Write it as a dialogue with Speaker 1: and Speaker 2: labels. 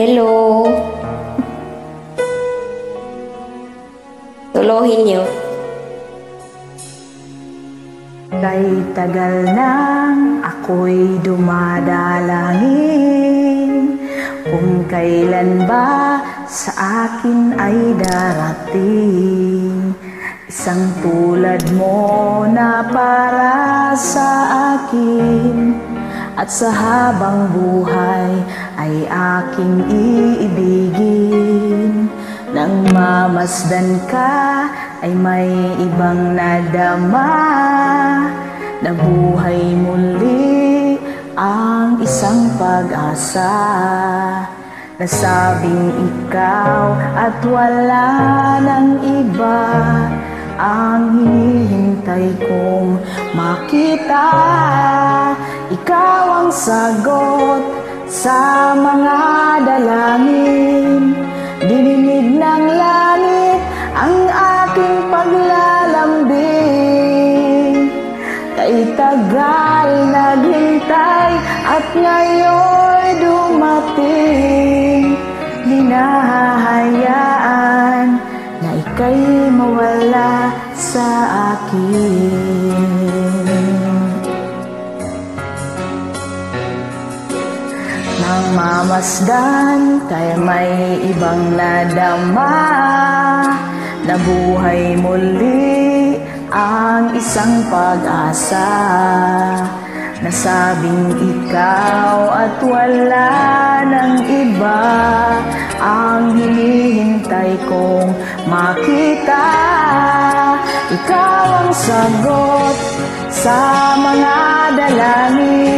Speaker 1: Hello. Tulohin niyo.
Speaker 2: Kay tagal nang ako'y dumadalangin, kung kailan ba sa akin ay darating isang tulad mo na para sa akin, at sa habang buhay ay aking iibigin. Nang mamasdan ka ay may ibang nadama, na buhay muli ang isang pag-asa. Nasabing ikaw at wala ng iba ang hinihintay kong makita. Ikaw ang sagot sa mga dalangin, dininig ng langit ang aking paglalambing. Kay tagal naghintay at ngayon dumating, di nahahayaan na ika'y mawala sa akin. Nang mamasdan kay may ibang nadama, na buhay muli ang isang pag-asa. Nasabing ikaw at wala ng iba ang hinihintay kong makita. Ikaw ang sagot sa mga dalangin,